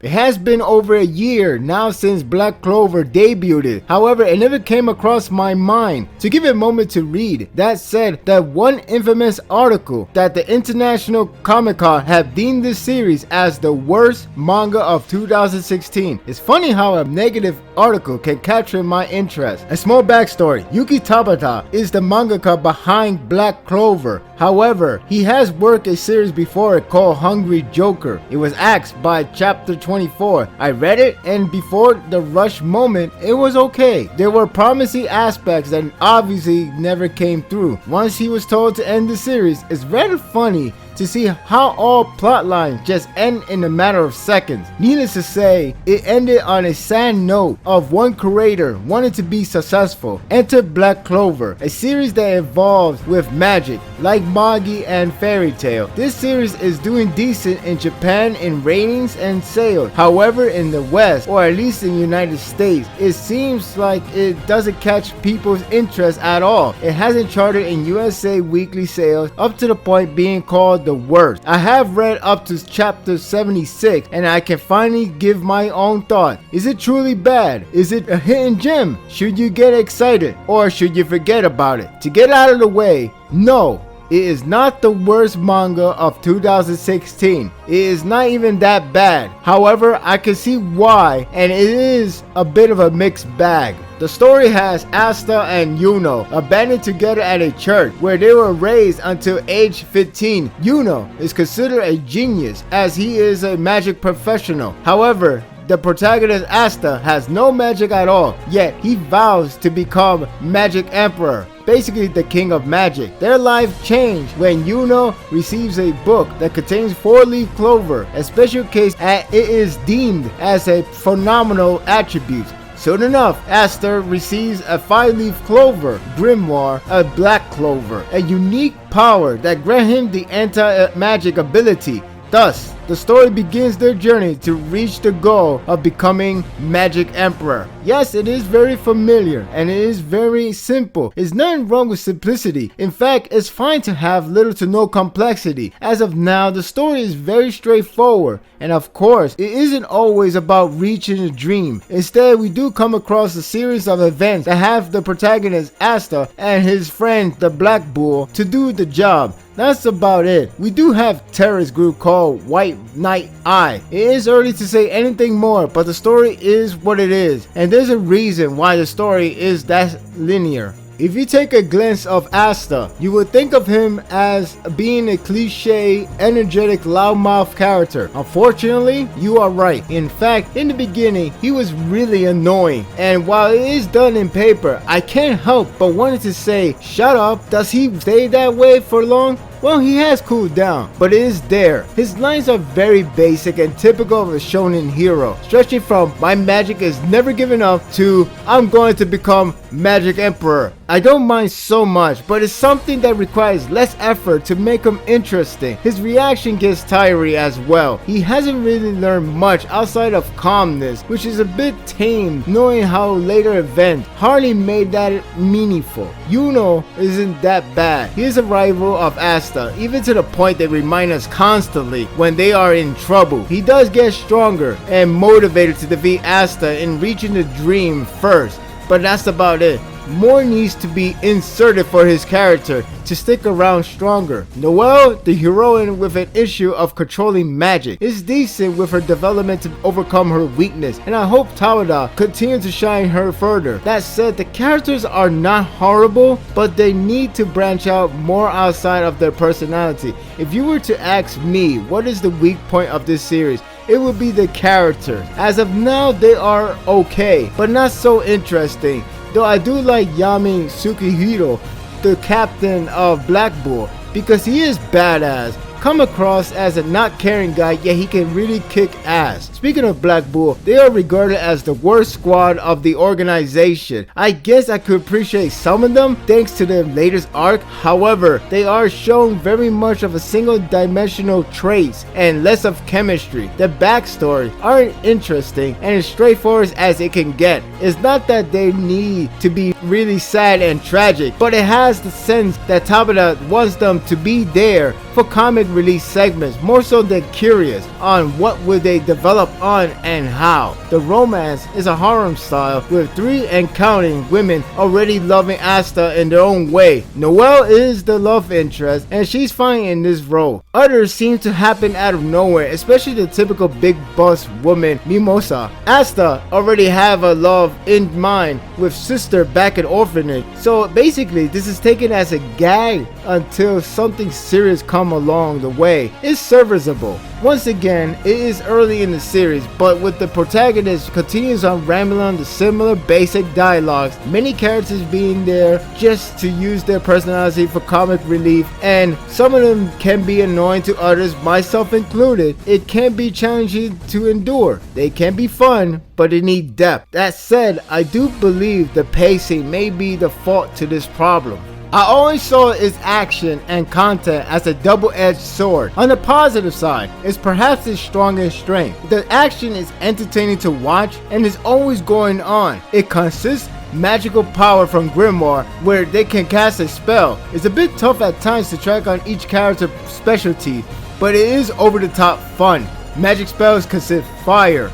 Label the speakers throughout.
Speaker 1: It has been over a year now since Black Clover debuted. However, it never came across my mind to give it a moment to read. That said, that one infamous article that the International Comic Con have deemed this series as the worst manga of 2016. It's funny how a negative article can capture my interest. A small backstory: Yuki Tabata is the mangaka behind Black Clover. However, he has worked a series before called Hungry Joker. It was axed by chapter 24. I read it, and before the rush moment, it was okay. There were promising aspects that obviously never came through. Once he was told to end the series, it's rather funny to see how all plot lines just end in a matter of seconds. Needless to say, it ended on a sad note of one creator wanting to be successful. Enter Black Clover, a series that involves with magic, like Magi and Fairy Tail. This series is doing decent in Japan in ratings and sales. However, in the West, or at least in the United States, it seems like it doesn't catch people's interest at all. It hasn't charted in USA weekly sales up to the point being called the worst. I have read up to chapter 76 and I can finally give my own thought. Is it truly bad? Is it a hidden gem? Should you get excited or should you forget about it? To get out of the way, no, it is not the worst manga of 2016. It is not even that bad. However, I can see why, and it is a bit of a mixed bag. The story has Asta and Yuno abandoned together at a church where they were raised until age 15. Yuno is considered a genius as he is a magic professional. However, the protagonist Asta has no magic at all, yet he vows to become Magic Emperor, basically the king of magic. Their life changed when Yuno receives a book that contains 4-leaf clover, a special case as it is deemed as a phenomenal attribute. Soon enough, Asta receives a 5-leaf clover grimoire, a black clover, a unique power that grants him the anti-magic ability. Thus, the story begins their journey to reach the goal of becoming Magic Emperor. Yes, it is very familiar and it is very simple. There's nothing wrong with simplicity. In fact, it's fine to have little to no complexity. As of now, the story is very straightforward. And of course, it isn't always about reaching a dream. Instead, we do come across a series of events that have the protagonist Asta and his friend the Black Bull to do the job. That's about it. We do have terrorist group called White Knight Eye. It is early to say anything more, but the story is what it is, and there's a reason why the story is that linear. If you take a glance of Asta, you would think of him as being a cliche, energetic, loudmouth character. Unfortunately, you are right. In fact, in the beginning, he was really annoying. And while it is done in paper, I can't help but wanted to say, shut up. Does he stay that way for long? Well, he has cooled down, but it is there. His lines are very basic and typical of a shonen hero, stretching from "my magic is never giving up" to "I'm going to become Magic Emperor." I don't mind so much, but it's something that requires less effort to make him interesting. His reaction gets tiring as well. He hasn't really learned much outside of calmness, which is a bit tame, knowing how later events hardly made that meaningful. Yuno isn't that bad. He is a rival of Asta, even to the point they remind us constantly when they are in trouble. He does get stronger and motivated to defeat Asta in reaching the dream first, but that's about it. More needs to be inserted for his character to stick around stronger. Noelle, the heroine with an issue of controlling magic, is decent with her development to overcome her weakness, and I hope Tawada continues to shine her further. That said, the characters are not horrible, but they need to branch out more outside of their personality. If you were to ask me what is the weak point of this series, it would be the characters. As of now, they are okay, but not so interesting. Though I do like Yami Tsukihiro, the captain of Black Bull, because he is badass. Come across as a not caring guy, yet he can really kick ass. Speaking of Black Bull, they are regarded as the worst squad of the organization. I guess I could appreciate some of them thanks to the latest arc. However, they are shown very much of a single dimensional traits and less of chemistry. The backstory aren't interesting and as straightforward as it can get. It's not that they need to be really sad and tragic, but it has the sense that Tabata wants them to be there for comic release segments more so than curious on what would they develop on and how. The romance is a harem style with 3 and counting women already loving Asta in their own way. Noelle is the love interest and she's fine in this role. Others seem to happen out of nowhere, especially the typical big boss woman Mimosa. Asta already have a love in mind with sister back in orphanage, so basically this is taken as a gag until something serious come along the way. It's serviceable. Once again, it is early in the series, but with the protagonist continues on rambling on the similar basic dialogues, many characters being there just to use their personality for comic relief, and some of them can be annoying to others, myself included. It can be challenging to endure. They can be fun, but they need depth. That said, I do believe the pacing may be the fault to this problem. I always saw its action and content as a double-edged sword. On the positive side, it's perhaps its strongest strength. The action is entertaining to watch and is always going on. It consists magical power from Grimoire where they can cast a spell. It's a bit tough at times to track on each character's specialty, but it is over-the-top fun. Magic spells consist fire,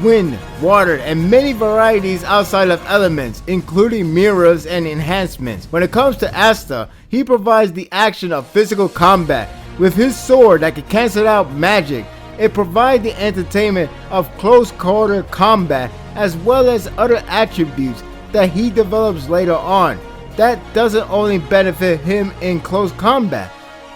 Speaker 1: wind, water, and many varieties outside of elements, including mirrors and enhancements. When it comes to Asta, he provides the action of physical combat with his sword that can cancel out magic. It provides the entertainment of close quarter combat as well as other attributes that he develops later on. That doesn't only benefit him in close combat.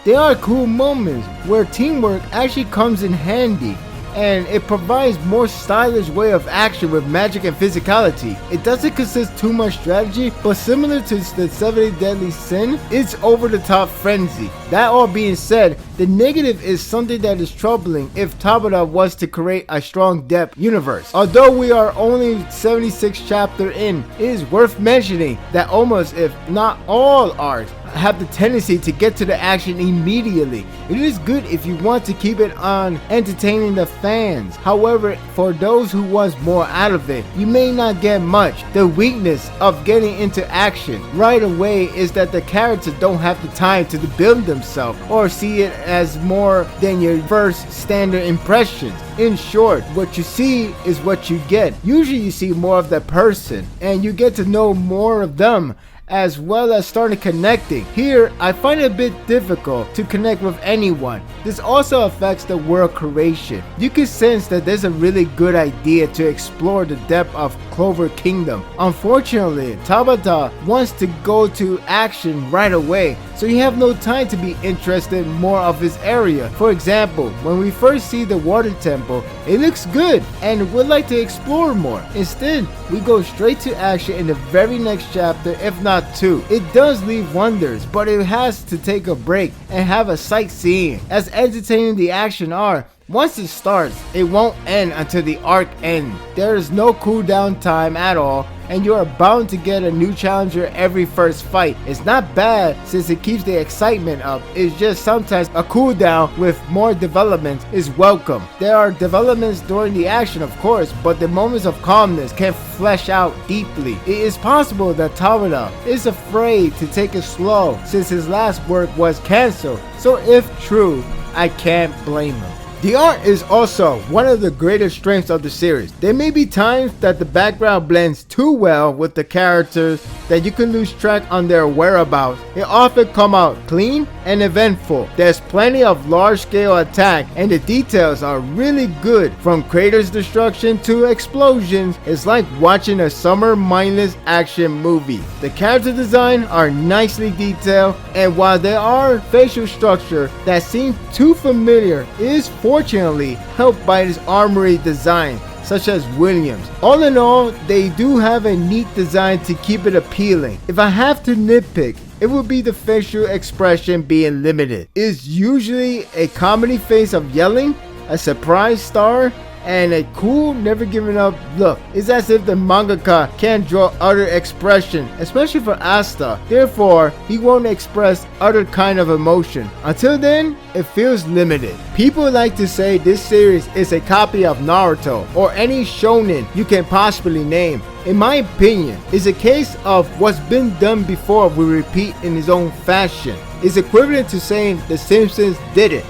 Speaker 1: There are cool moments where teamwork actually comes in handy, and it provides more stylish way of action with magic and physicality. It doesn't consist too much strategy, but similar to the 70 Deadly Sin, it's over the top frenzy. That all being said, the negative is something that is troubling if Tabata was to create a strong depth universe. Although we are only 76 chapter in, it is worth mentioning that almost if not all arcs have the tendency to get to the action immediately. It is good if you want to keep it on entertaining the fans. However, for those who want more out of it, you may not get much. The weakness of getting into action right away is that the characters don't have the time to build themselves or see it as more than your first standard impressions. In short, what you see is what you get. Usually you see more of that person and you get to know more of them, as well as starting connecting. Here, I find it a bit difficult to connect with anyone. This also affects the world creation. You can sense that there's a really good idea to explore the depth of Clover Kingdom. Unfortunately, Tabata wants to go to action right away, so you have no time to be interested in more of his area. For example, when we first see the water temple, it looks good and would like to explore more. Instead, we go straight to action in the very next chapter, if not two. It does leave wonders, but it has to take a break and have a sightseeing. As entertaining the action are, once it starts, it won't end until the arc ends. There is no cooldown time at all, and you are bound to get a new challenger every first fight. It's not bad since it keeps the excitement up. It's just sometimes a cooldown with more developments is welcome. There are developments during the action, of course, but the moments of calmness can flesh out deeply. It is possible that Tabata is afraid to take it slow since his last work was cancelled. So if true, I can't blame him. The art is also one of the greatest strengths of the series. There may be times that the background blends too well with the characters that you can lose track on their whereabouts. It often come out clean and eventful. There's plenty of large-scale attack and the details are really good. From craters destruction to explosions, it's like watching a summer mindless action movie. The character design are nicely detailed, and while there are facial structure that seem too familiar, it is fortunately helped by his armory design, such as Williams. All in all, they do have a neat design to keep it appealing. If I have to nitpick, it would be the facial expression being limited. It's usually a comedy face of yelling, a surprise star, and a cool, never giving up look. It's as if the mangaka can't draw utter expression, especially for Asta. Therefore, he won't express other kind of emotion. Until then, it feels limited. People like to say this series is a copy of Naruto or any shonen you can possibly name. In my opinion, it's a case of what's been done before will repeat in its own fashion. It's equivalent to saying The Simpsons did it,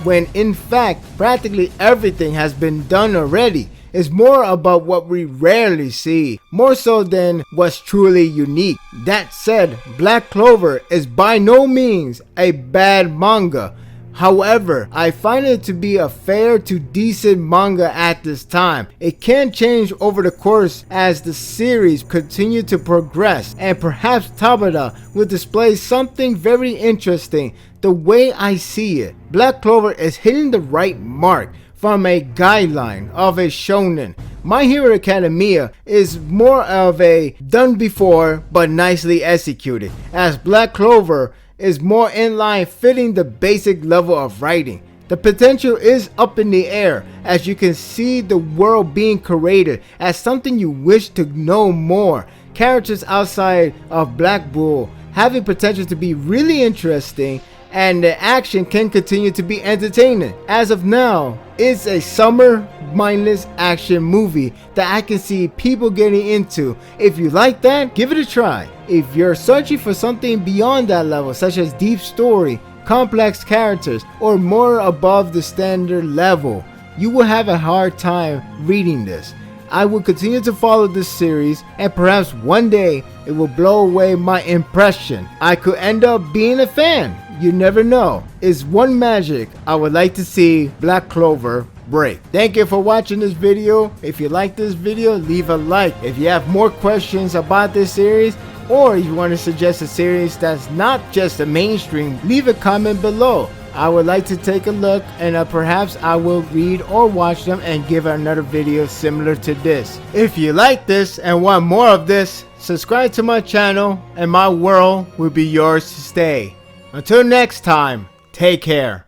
Speaker 1: when in fact practically everything has been done already. It's more about what we rarely see, more so than what's truly unique. That said, Black Clover is by no means a bad manga. However, I find it to be a fair to decent manga at this time. It can change over the course as the series continue to progress, and perhaps Tabata will display something very interesting. The way I see it, Black Clover is hitting the right mark from a guideline of a shonen. My Hero Academia is more of a done before but nicely executed, as Black Clover is more in line fitting the basic level of writing. The potential is up in the air, as you can see the world being created as something you wish to know more. Characters outside of Black Bull having potential to be really interesting, and the action can continue to be entertaining. As of now, it's a summer mindless action movie that I can see people getting into. If you like that, give it a try. If you're searching for something beyond that level, such as deep story, complex characters, or more above the standard level, you will have a hard time reading this. I will continue to follow this series, and perhaps one day it will blow away my impression. I could end up being a fan. You never know. It's one magic I would like to see Black Clover break. Thank you for watching this video. If you like this video, leave a like. If you have more questions about this series, or you want to suggest a series that's not just a mainstream, leave a comment below. I would like to take a look, and perhaps I will read or watch them and give another video similar to this. If you like this and want more of this, subscribe to my channel and my world will be yours to stay. Until next time, take care.